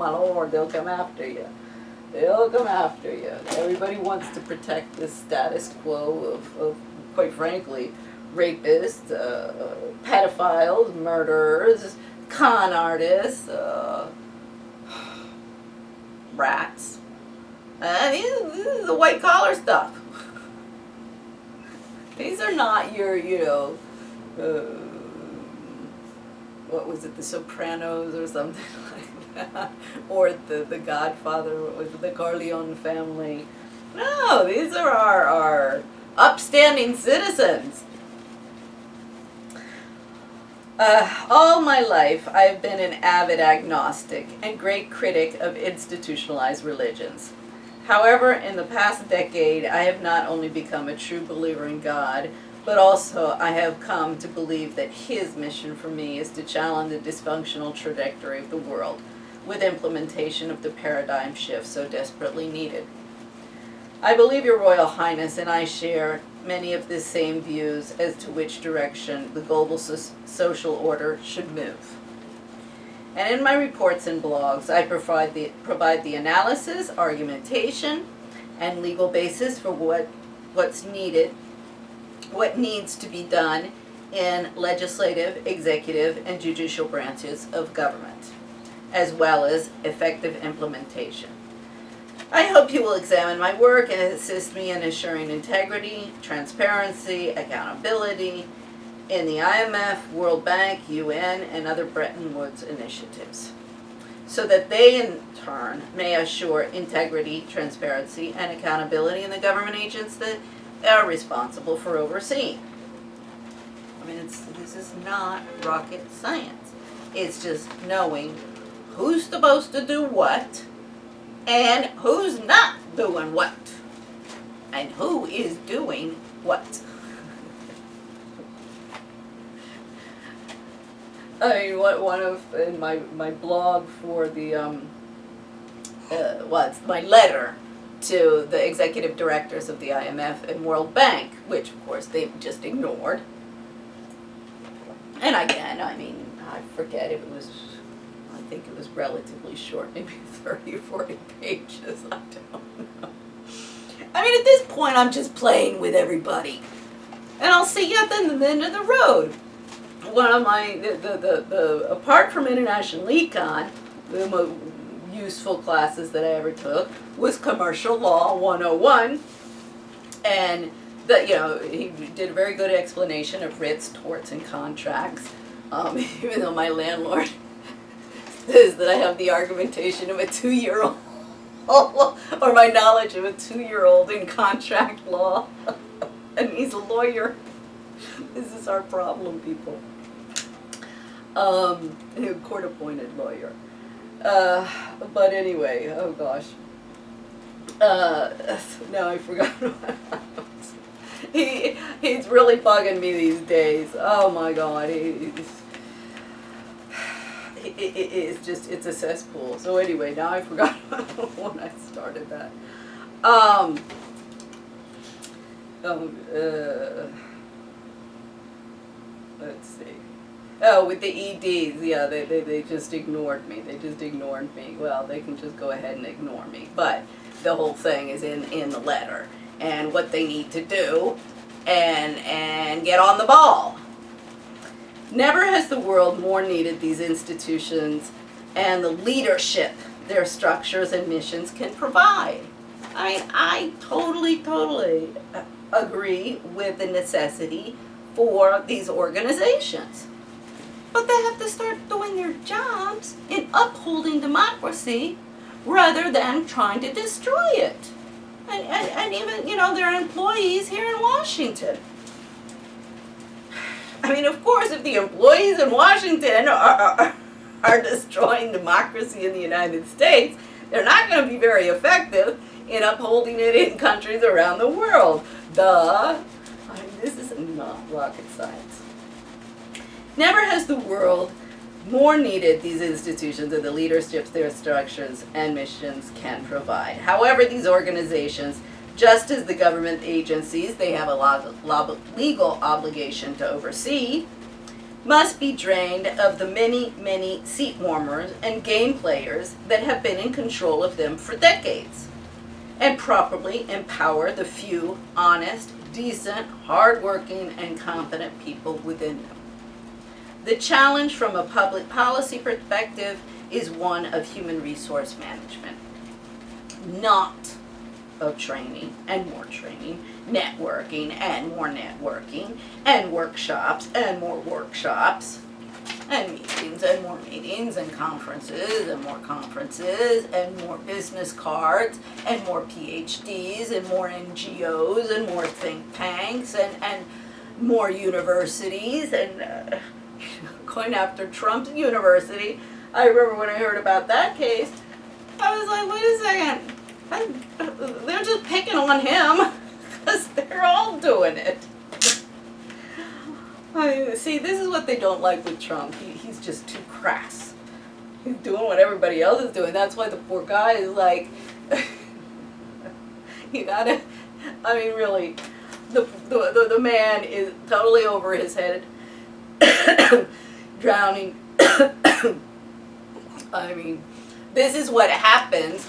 my lord, they'll come after you. They'll come after you. Everybody wants to protect the status quo of quite frankly, rapists, pedophiles, murderers, con artists, rats. This is the white collar stuff. These are not your, what was it, The Sopranos or something like that, or the Godfather, what was it, the Corleone family. No, these are our upstanding citizens. All my life, I've been an avid agnostic and great critic of institutionalized religions. However, in the past decade, I have not only become a true believer in God, but also I have come to believe that His mission for me is to challenge the dysfunctional trajectory of the world with implementation of the paradigm shift so desperately needed. I believe Your Royal Highness and I share many of the same views as to which direction the global social order should move. And in my reports and blogs, I provide the analysis, argumentation, and legal basis for what's needed, what needs to be done in legislative, executive, and judicial branches of government, as well as effective implementation. I hope you will examine my work and assist me in assuring integrity, transparency, accountability in the IMF, World Bank, UN, and other Bretton Woods initiatives, so that they in turn may assure integrity, transparency, and accountability in the government agents that are responsible for overseeing. I mean, this is not rocket science. It's just knowing who's supposed to do what, and who's not doing what, and who is doing what. I mean, one of, in my blog for the, my letter to the executive directors of the IMF and World Bank, which of course they just ignored. And again, I mean, I forget if it was, I think it was relatively short, maybe 30 or 40 pages, I don't know. I mean, at this point, I'm just playing with everybody. And I'll see you at the end of the road. One of my, apart from International Econ, the most useful classes that I ever took was Commercial Law 101. And he did a very good explanation of writs, torts, and contracts. Even though my landlord says that I have the argumentation of a 2-year-old, or my knowledge of a 2-year-old in contract law, and he's a lawyer. This is our problem, people. A court-appointed lawyer. But anyway, oh gosh. Now I forgot what he's really bugging me these days. Oh my God, it's a cesspool. So anyway, now I forgot when I started that. Let's see. Oh, with the EDs, yeah, they just ignored me. They just ignored me. Well, they can just go ahead and ignore me. But the whole thing is in the letter. And what they need to do and get on the ball. Never has the world more needed these institutions and the leadership their structures and missions can provide. I totally agree with the necessity for these organizations. But they have to start doing their jobs in upholding democracy rather than trying to destroy it. And even, their employees here in Washington. I mean, of course, if the employees in Washington are destroying democracy in the United States, they're not going to be very effective in upholding it in countries around the world. Duh. I mean, this is not rocket science. Never has the world more needed these institutions and the leaderships their structures and missions can provide. However, these organizations, just as the government agencies they have a legal obligation to oversee, must be drained of the many, many seat warmers and game players that have been in control of them for decades, and properly empower the few honest, decent, hardworking, and competent people within them. The challenge from a public policy perspective is one of human resource management, not of training and more training, networking and more networking, and workshops and more workshops, and meetings and more meetings, and conferences and more conferences, and more business cards, and more PhDs, and more NGOs, and more think tanks, and more universities, and going after Trump's university. I remember when I heard about that case, I was like, wait a second. They're just picking on him because they're all doing it. I mean, see, this is what they don't like with Trump. He's just too crass. He's doing what everybody else is doing. That's why the poor guy is like, you gotta, I mean, really, the man is totally over his head, drowning. I mean, this is what happens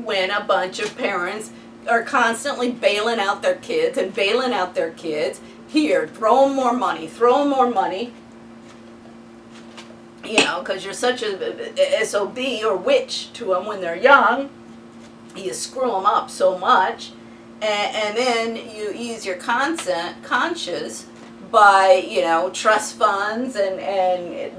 when a bunch of parents are constantly bailing out their kids and bailing out their kids. Here, throw them more money, you know, because you're such a SOB or witch to them when they're young. You screw them up so much, and then you ease your conscience by, you know, trust funds and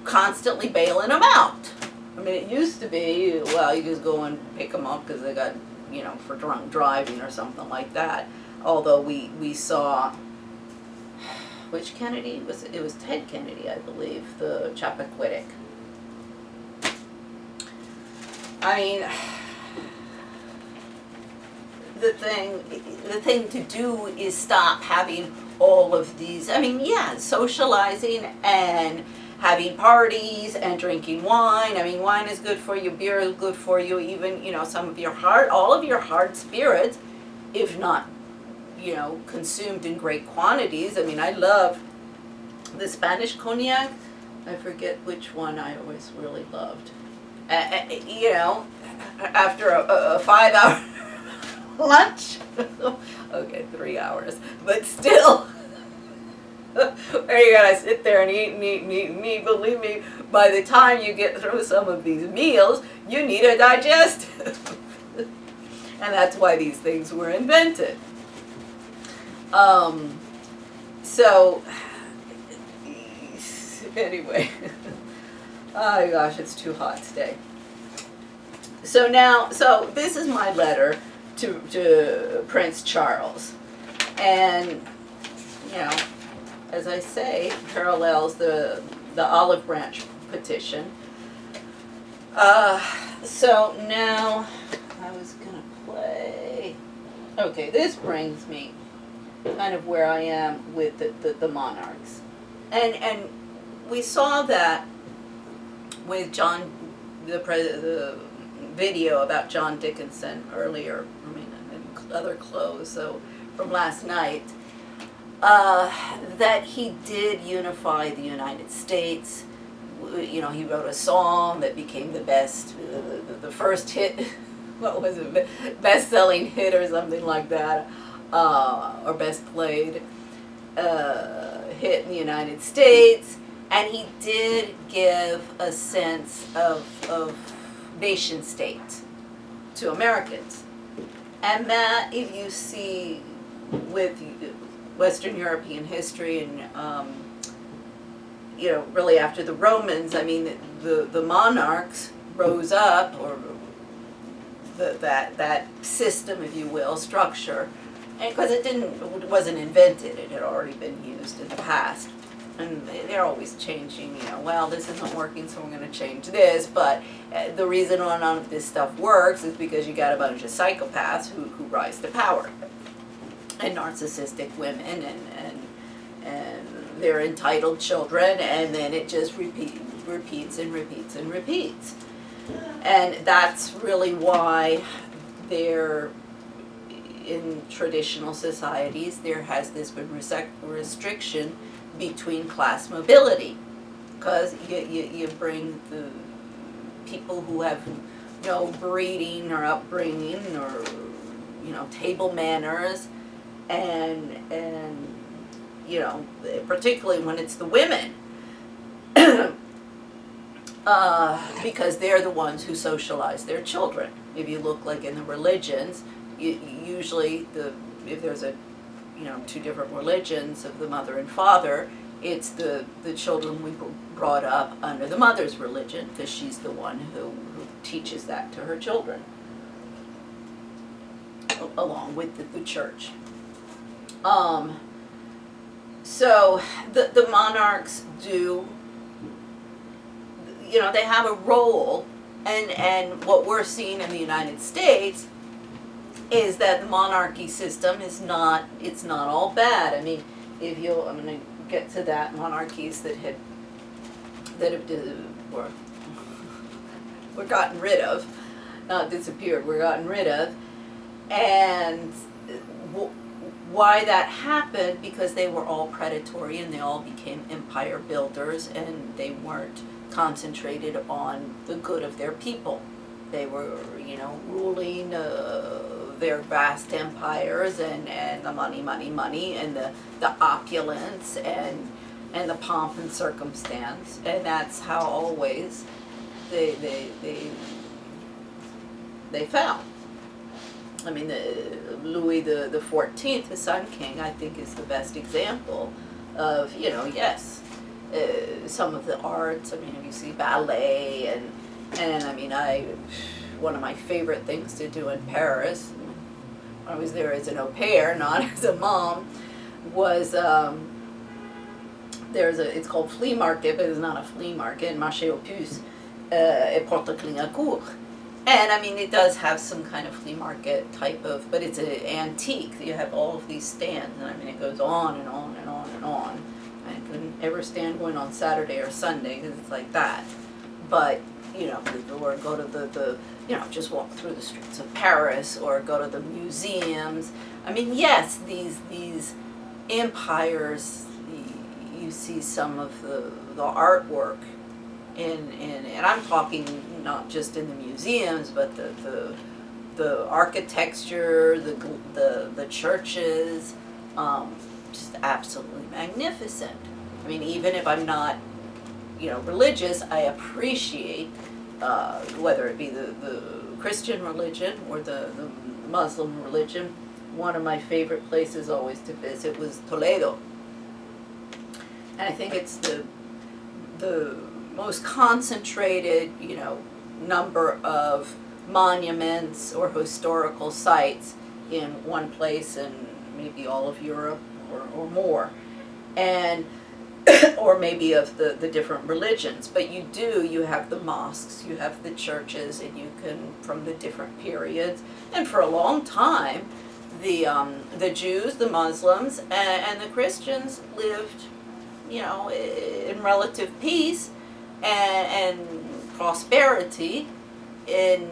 constantly bailing them out. I mean, it used to be, well, you just go and pick them up because they got, you know, for drunk driving or something like that. Although we saw, which Kennedy? It was Ted Kennedy, I believe, the Chappaquiddick. I mean, the thing to do is stop having all of these, I mean, yeah, socializing and having parties and drinking wine. I mean, wine is good for you, beer is good for you, even, you know, all of your hard spirits, if not, you know, consumed in great quantities. I mean, I love the Spanish cognac. I forget which one I always really loved. You know, after a 5-hour lunch, okay, 3 hours, but still, you gotta sit there and eat. Believe me, by the time you get through some of these meals, you need a digestive. And that's why these things were invented. So, anyway, oh gosh, it's too hot today. So this is my letter to Prince Charles. And, you know, as I say, parallels the olive branch petition. So now I was gonna play. Okay, this brings me kind of where I am with the Monarchs, and we saw that with the video about John Dickinson earlier. I mean, and other clothes. So from last night. That he did unify the United States. You know, he wrote a song that became the best, the first hit, what was it, best-selling hit or something like that, or best played hit in the United States. And he did give a sense of nation state to Americans. And that, if you see with Western European history and, you know, really after the Romans, I mean, the monarchs rose up, or that system, if you will, structure, and because it wasn't invented, it had already been used in the past. And they're always changing, you know, well, this isn't working, so we're going to change this. But the reason why none of this stuff works is because you got a bunch of psychopaths who rise to power. And narcissistic women, and their entitled children, and then it just repeats and repeats and repeats. And that's really why in traditional societies there has this been restriction between class mobility, because you bring the people who have no breeding or upbringing or table manners, and particularly when it's the women, because they're the ones who socialize their children. If you look like in the religions, usually if there's two different religions of the mother and father, it's the children we brought up under the mother's religion, because she's the one who teaches that to her children, along with the church. So the monarchs do, they have a role, and what we're seeing in the United States is that the monarchy system is not all bad. I mean, I'm going to get to that, monarchies that were gotten rid of, not disappeared, were gotten rid of, and why that happened, because they were all predatory and they all became empire builders, and they weren't concentrated on the good of their people. They were, ruling their vast empires, and the money, and the opulence, and the pomp and circumstance, and that's how always they fell. I mean, Louis the 14th, the Sun King, I think is the best example of, yes, some of the arts. I mean, if you see ballet, and I mean, one of my favorite things to do in Paris, when I was there as an au pair, not as a mom, was it's called flea market, but it's not a flea market, marché aux puces, et porte Clignancourt. And I mean, it does have some kind of flea market type of, but it's an antique. You have all of these stands, and I mean, it goes on and on and on and on. I couldn't ever stand going on Saturday or Sunday, because it's like that. But, or go to the just walk through the streets of Paris, or go to the museums. I mean, yes, these empires, you see some of the artwork and I'm talking not just in the museums, but the architecture, the churches, just absolutely magnificent. I mean, even if I'm not, religious, I appreciate whether it be the Christian religion or the Muslim religion. One of my favorite places always to visit was Toledo, and I think it's the most concentrated, number of monuments or historical sites in one place in maybe all of Europe or more, and or maybe of the different religions. But you have the mosques, you have the churches, and you can, from the different periods, and for a long time, the Jews, the Muslims, and the Christians lived, in relative peace and prosperity in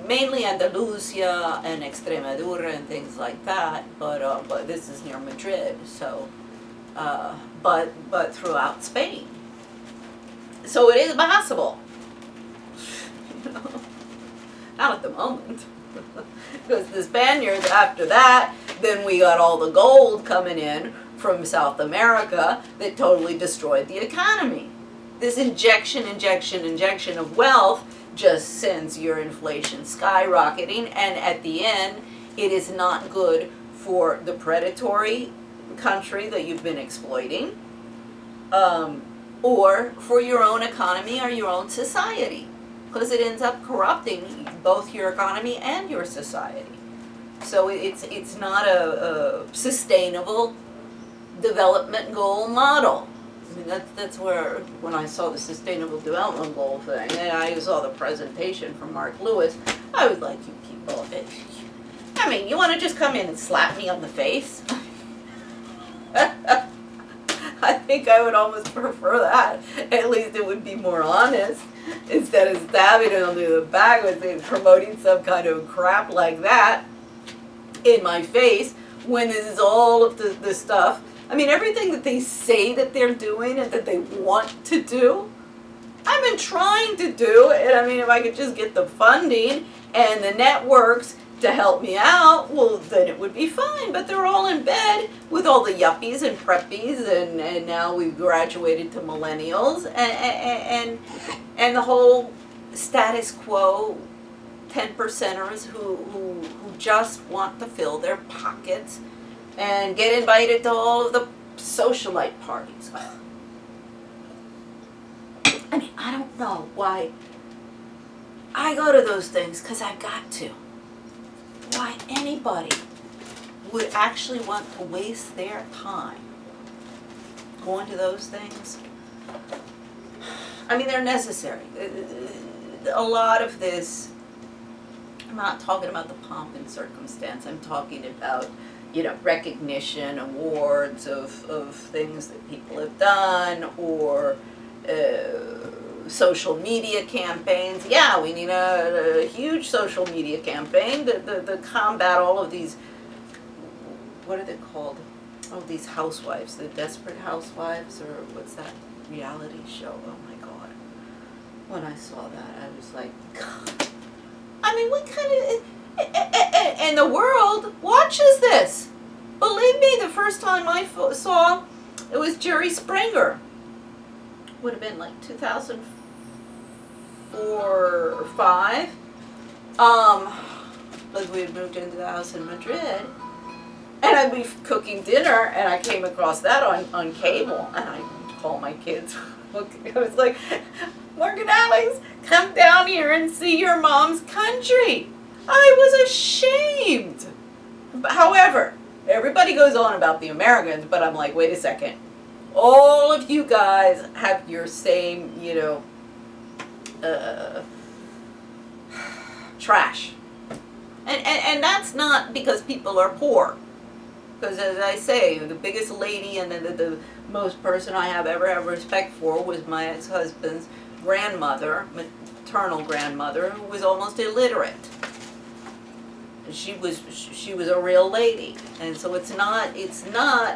mainly Andalusia and Extremadura and things like that. But this is near Madrid, so but throughout Spain. So it is possible. Not at the moment. Because the Spaniards, after that, then we got all the gold coming in from South America that totally destroyed the economy. This injection of wealth just sends your inflation skyrocketing, and at the end, it is not good for the predatory country that you've been exploiting, or for your own economy or your own society, because it ends up corrupting both your economy and your society. So it's not a sustainable development goal model. I mean, that's where, when I saw the Sustainable Development Goal thing, and I saw the presentation from Mark Lewis, I was like, you people, I mean, you want to just come in and slap me on the face? I think I would almost prefer that. At least it would be more honest, instead of stabbing it on the back with promoting some kind of crap like that in my face, when this is all of the stuff I mean, everything that they say that they're doing and that they want to do, I've been trying to do. And I mean, if I could just get the funding and the networks to help me out, well, then it would be fine. But they're all in bed with all the yuppies and preppies, and now we've graduated to millennials, and the whole status quo 10%ers who just want to fill their pockets and get invited to all of the socialite parties. I mean, I don't know why I go to those things, because I've got to. Why anybody would actually want to waste their time going to those things. I mean, they're necessary. A lot of this, I'm not talking about the pomp and circumstance. I'm talking about, recognition, awards of things that people have done, or social media campaigns. Yeah, we need a huge social media campaign to combat all of these, what are they called? Oh, these housewives, the Desperate Housewives, or what's that reality show? Oh my God. When I saw that, I was like, God. I mean, we kind of, and the world watches this. Believe me, the first time I saw, it was Jerry Springer. Would have been like 2004 or 5. Like we had moved into the house in Madrid, and I'd be cooking dinner, and I came across that on cable, and I called my kids. I was like, Morgan Alex, come down here and see your mom's country. I was ashamed. However, everybody goes on about the Americans, but I'm like, wait a second. All of you guys have your same, trash. And that's not because people are poor. Because as I say, the biggest lady and the most person I have ever had respect for was my ex-husband's grandmother, maternal grandmother, who was almost illiterate. She was a real lady. And so it's not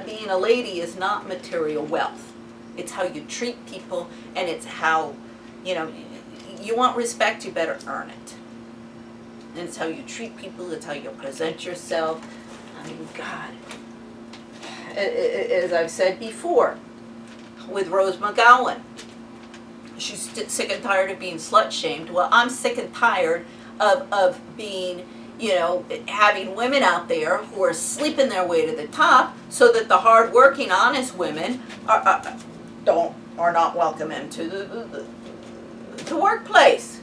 being a lady is not material wealth. It's how you treat people, and it's how, you want respect, you better earn it. And it's how you treat people, it's how you present yourself. I mean, God. As I've said before, with Rose McGowan, she's sick and tired of being slut-shamed. Well, I'm sick and tired of being, having women out there who are sleeping their way to the top, so that the hard-working, honest women are not welcome into the workplace,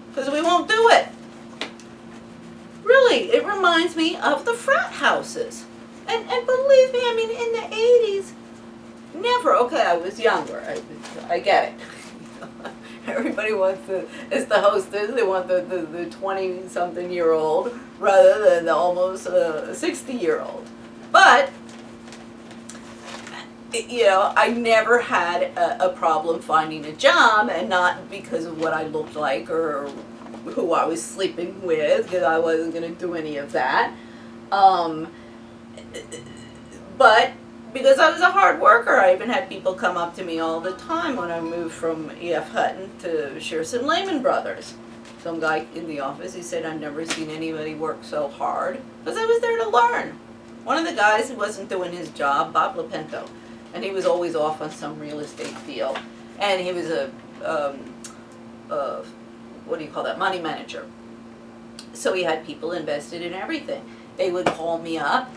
because we won't do it. Really, it reminds me of the frat houses. And believe me, I mean, in the 80s, never, okay, I was younger, I get it. Everybody wants as the hostess, they want the 20-something-year-old rather than the almost 60-year-old. But, I never had a problem finding a job, and not because of what I looked like or who I was sleeping with, because I wasn't going to do any of that. But because I was a hard worker, I even had people come up to me all the time when I moved from E.F. Hutton to Shearson Lehman Brothers. Some guy in the office, he said, I've never seen anybody work so hard, because I was there to learn. One of the guys who wasn't doing his job, Bob Lopento, and he was always off on some real estate deal, and he was a money manager. So he had people invested in everything. They would call me up,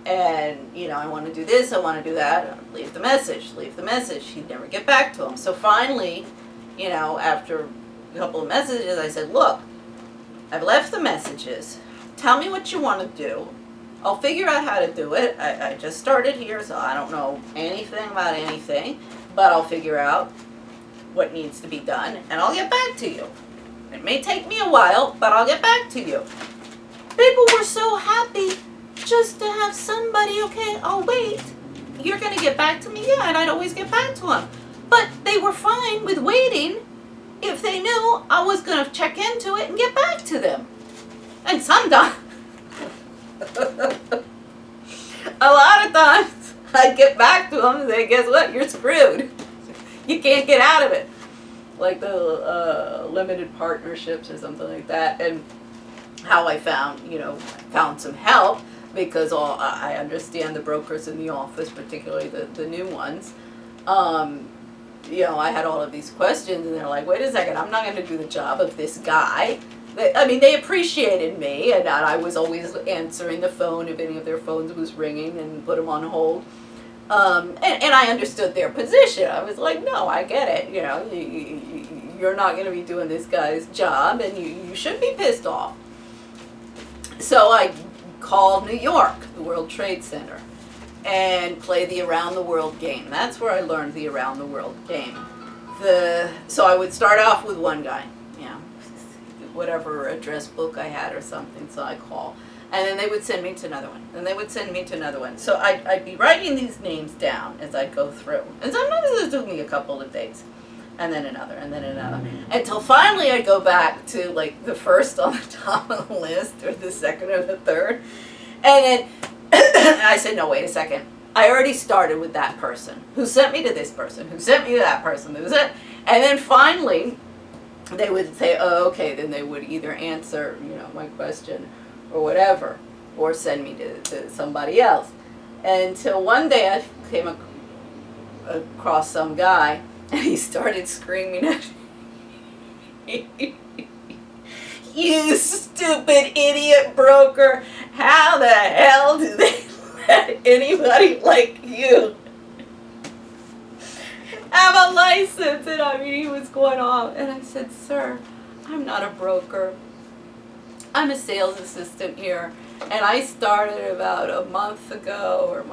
and, I want to do this, I want to do that, leave the message. He'd never get back to him. So finally, after a couple of messages, I said, look, I've left the messages. Tell me what you want to do. I'll figure out how to do it. I just started here, so I don't know anything about anything, but I'll figure out what needs to be done, and I'll get back to you. It may take me a while, but I'll get back to you. People were so happy just to have somebody, okay, I'll wait. You're going to get back to me? Yeah, and I'd always get back to them. But they were fine with waiting if they knew I was going to check into it and get back to them. And sometimes, a lot of times, I'd get back to them and say, guess what, you're screwed. You can't get out of it. Like the limited partnerships or something like that. And how I found some help, because I understand the brokers in the office, particularly the new ones. I had all of these questions, and they're like, wait a second, I'm not going to do the job of this guy. They appreciated me, and I was always answering the phone if any of their phones was ringing, and put them on hold. And I understood their position. I was like, no, I get it. You're not going to be doing this guy's job, and you should be pissed off. So I called New York, the World Trade Center, and play the around the world game. That's where I learned the around the world game. So I would start off with one guy, whatever address book I had or something, so I call. And then they would send me to another one, and they would send me to another one. So I'd be writing these names down as I go through. And sometimes it took me a couple of days. And then another, and then another. Until finally I'd go back to like the first on the top of the list, or the second or the third. And then I said, no, wait a second. I already started with that person who sent me to this person, who sent me to that person, and then finally they would say, oh, okay, then they would either answer, my question or whatever, or send me to somebody else. Until one day I came across some guy, and he started screaming at me, you stupid idiot broker, how the hell do they let anybody like you have a license? And he was going off, and I said, sir, I'm not a broker. I'm a sales assistant here, and I started about a month ago,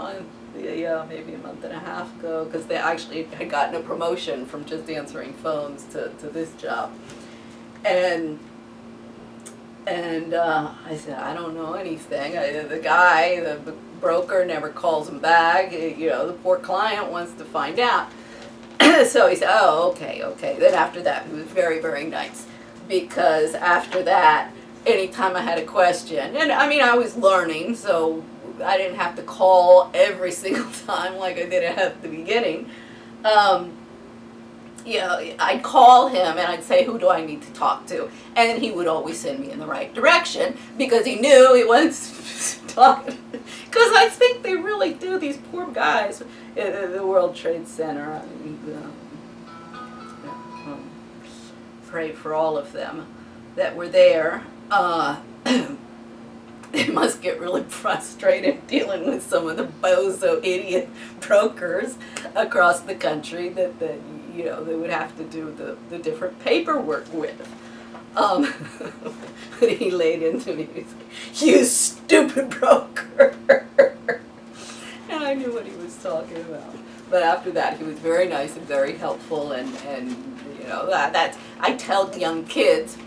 maybe a month and a half ago, because they actually had gotten a promotion from just answering phones to this job. And I said, I don't know anything. The broker never calls him back. The poor client wants to find out. So he said, oh, okay. Then after that, he was very, very nice, because after that, anytime I had a question, and I was learning, so I didn't have to call every single time like I did at the beginning. I'd call him and I'd say, who do I need to talk to? And he would always send me in the right direction, because he knew he was talking. Because I think they really do, these poor guys at the World Trade Center. Pray for all of them that were there. They must get really frustrated dealing with some of the bozo idiot brokers across the country that they would have to do the different paperwork with. He laid into me, he was like, you stupid broker. And I knew what he was talking about. But after that, he was very nice and very helpful, and that's, I tell young kids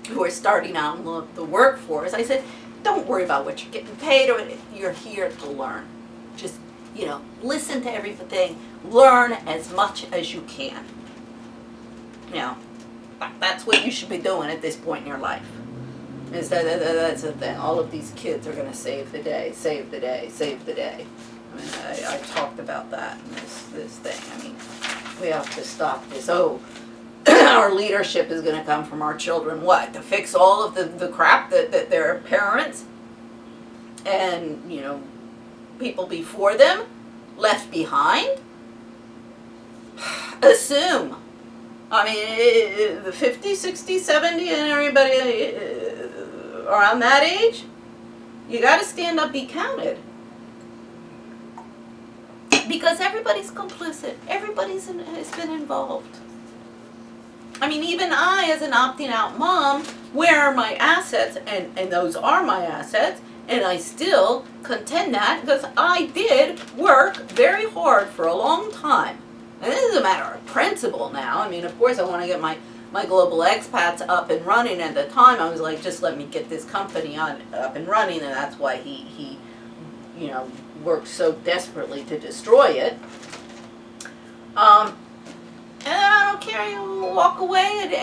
who are starting out in the workforce, I said, don't worry about what you're getting paid, or you're here to learn. Just, listen to everything, learn as much as you can. That's what you should be doing at this point in your life. That's the thing. All of these kids are going to save the day, save the day, save the day. I talked about that in this thing. We have to stop this. Our leadership is going to come from our children. What? To fix all of the crap that their parents and, people before them left behind? Assume. The 50, 60, 70, and everybody around that age, you got to stand up, be counted. Because everybody's complicit. Everybody's has been involved. Even I, as an opting out mom, where are my assets? And those are my assets. And I still contend that, because I did work very hard for a long time. And this is a matter of principle now. Of course, I want to get my global expats up and running. At the time, I was like, just let me get this company up and running. And that's why he worked so desperately to destroy it. And I don't care, you walk away and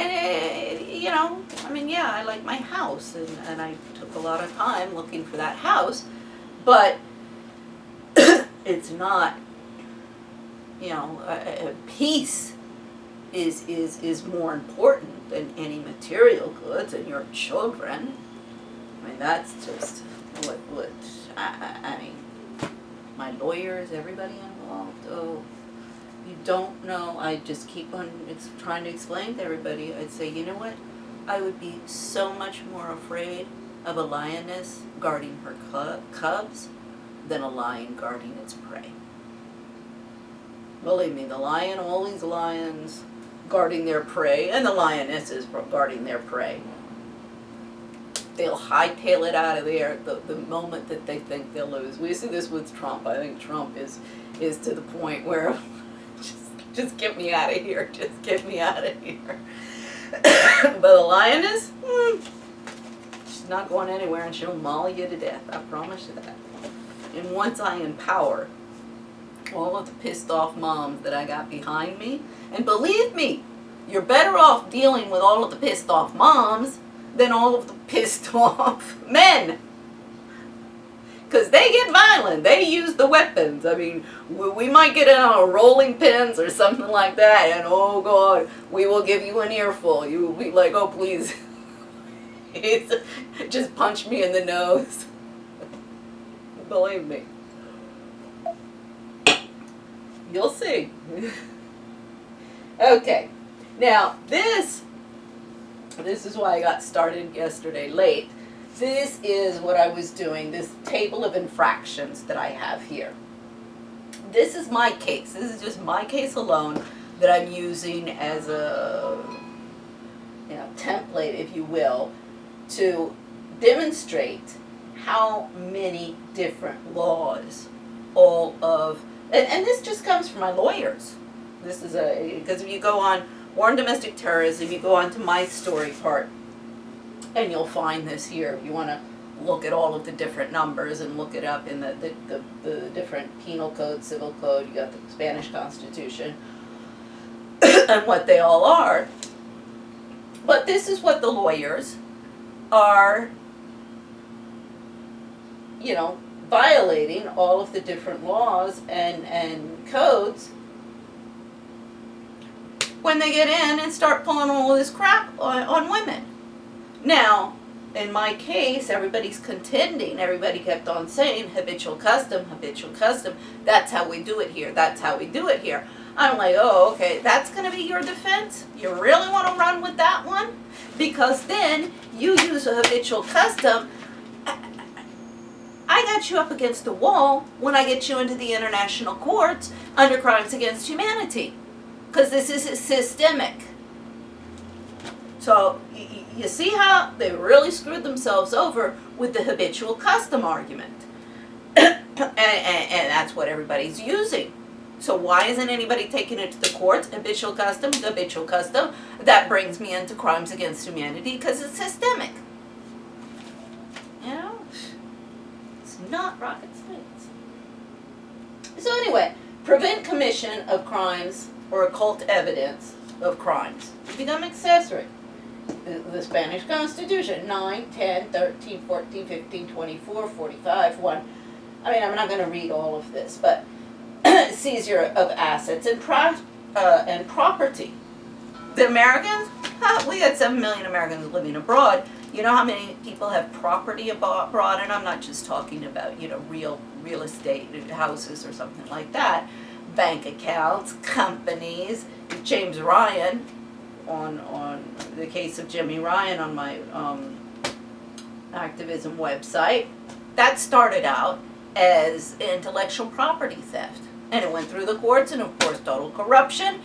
I like my house, and I took a lot of time looking for that house, but It's not, peace is more important than any material goods and your children. I mean, that's just what I mean, my lawyers, everybody involved, oh, you don't know, I just keep on trying to explain to everybody. I'd say, you know what, I would be so much more afraid of a lioness guarding her cubs than a lion guarding its prey. Believe me, the lion, all these lions guarding their prey, and the lionesses guarding their prey, they'll hightail it out of there the moment that they think they'll lose. We see this with Trump. I think Trump is to the point where just get me out of here. Just get me out of here. But the lioness, she's not going anywhere, and she'll maul you to death. I promise you that. And once I empower all of the pissed off moms that I got behind me, and believe me, you're better off dealing with all of the pissed off moms than all of the pissed off men. Because they get violent. They use the weapons. I mean, we might get in on a rolling pins or something like that, and oh God, we will give you an earful. You will be like, oh please, just punch me in the nose. Believe me. You'll see. Okay. Now, this is why I got started yesterday late. This is what I was doing, this table of infractions that I have here. This is my case. This is just my case alone that I'm using as a template, if you will, to demonstrate how many different laws all of, and this just comes from my lawyers. This is because if you go on War and Domestic Terrorism, you go on to my story part, and you'll find this here. If you want to look at all of the different numbers and look it up in the different penal code, civil code, you got the Spanish Constitution, and what they all are. But this is what the lawyers are, violating all of the different laws and codes when they get in and start pulling all this crap on women. Now, in my case, everybody's contending, everybody kept on saying habitual custom, that's how we do it here, that's how we do it here. I'm like, oh, okay, that's going to be your defense? You really want to run with that one? Because then you use a habitual custom. I got you up against the wall when I get you into the international courts under crimes against humanity. Because this is systemic. So you see how they really screwed themselves over with the habitual custom argument. and that's what everybody's using. So why isn't anybody taking it to the courts? Habitual custom. That brings me into crimes against humanity because it's systemic. It's not rocket science. So anyway, prevent commission of crimes or occult evidence of crimes. You become accessory. The Spanish Constitution, 9, 10, 13, 14, 15, 24, 45, 1. I mean, I'm not going to read all of this, but seizure of assets and property. The Americans, we had 7 million Americans living abroad. You know how many people have property abroad? And I'm not just talking about, real estate, houses or something like that. Bank accounts, companies. James Ryan, on the case of Jimmy Ryan on my activism website, that started out as intellectual property theft. And it went through the courts, and of course total corruption.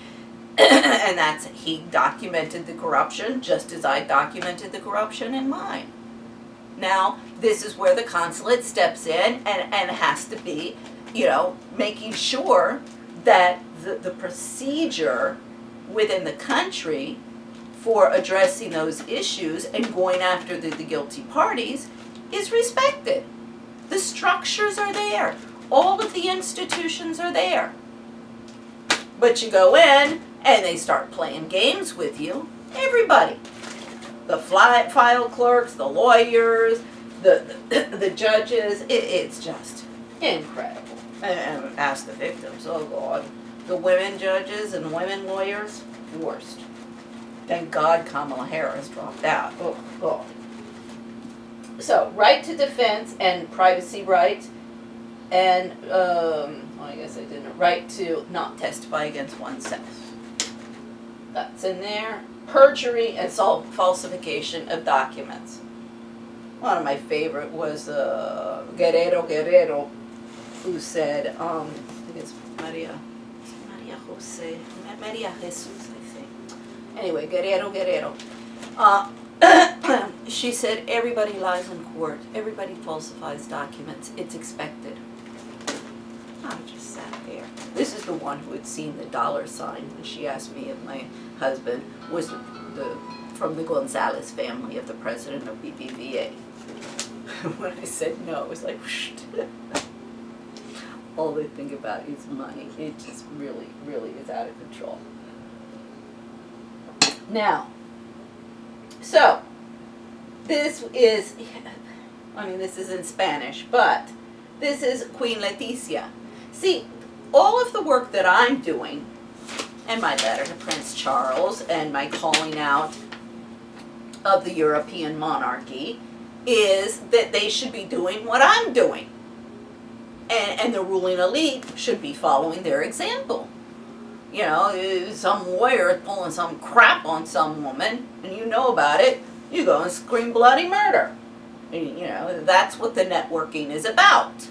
And he documented the corruption just as I documented the corruption in mine. Now, this is where the consulate steps in and has to be, making sure that the procedure within the country for addressing those issues and going after the guilty parties is respected. The structures are there. All of the institutions are there. But you go in and they start playing games with you. Everybody. The file clerks, the lawyers, the judges. It's just incredible. And ask the victims. Oh God, the women judges and women lawyers, worst. Thank God Kamala Harris dropped out. Oh God. So right to defense and privacy rights, and well, I guess I didn't. Right to not testify against oneself. That's in there. Perjury and falsification of documents. One of my favorite was Guerrero, who said, I think it's Maria Jesus, I think. Anyway, Guerrero. She said, everybody lies in court. Everybody falsifies documents. It's expected. I just sat there. This is the one who had seen the dollar sign when she asked me if my husband was from the Gonzalez family of the president of BBVA. When I said no, it was like, whoosh. All they think about is money. It just really, really is out of control. Now, so, this is in Spanish, but this is Queen Letizia. See, all of the work that I'm doing, and my letter to Prince Charles, and my calling out of the European monarchy, is that they should be doing what I'm doing. And the ruling elite should be following their example. You know, some lawyer pulling some crap on some woman, and you know about it, you go and scream bloody murder. And, you know, that's what the networking is about.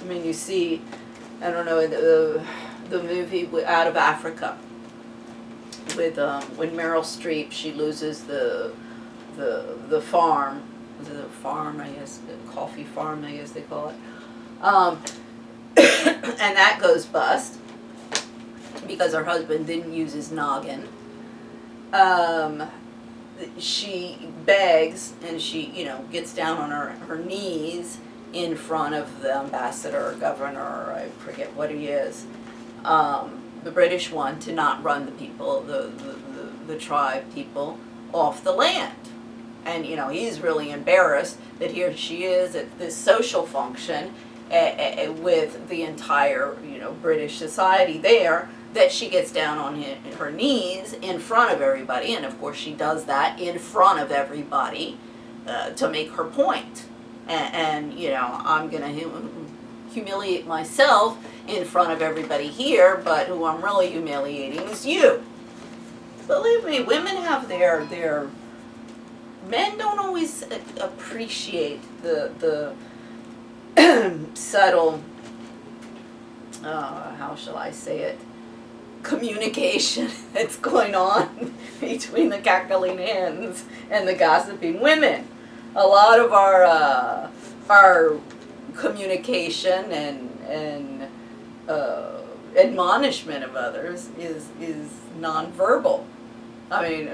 I mean, you see, I don't know, the movie Out of Africa, with when Meryl Streep, she loses the farm. Was it a farm, I guess, a coffee farm, I guess they call it. And that goes bust because her husband didn't use his noggin. She begs, and she, you know, gets down on her knees in front of the ambassador or governor, or I forget what he is, the British one, to not run the people, the tribe people, off the land. And, you know, he's really embarrassed that here she is at this social function with the entire, you know, British society there, that she gets down on her knees in front of everybody. And, of course, she does that in front of everybody to make her point. And you know, I'm going to humiliate myself in front of everybody here, but who I'm really humiliating is you. Believe me, women have their men don't always appreciate the subtle, how shall I say it, communication that's going on between the cackling hens and the gossiping women. A lot of our communication and admonishment of others is nonverbal. I mean,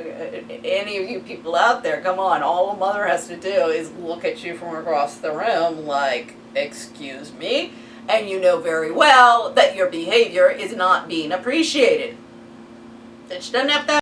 any of you people out there, come on, all a mother has to do is look at you from across the room like, excuse me, and you know very well that your behavior is not being appreciated. That she doesn't have to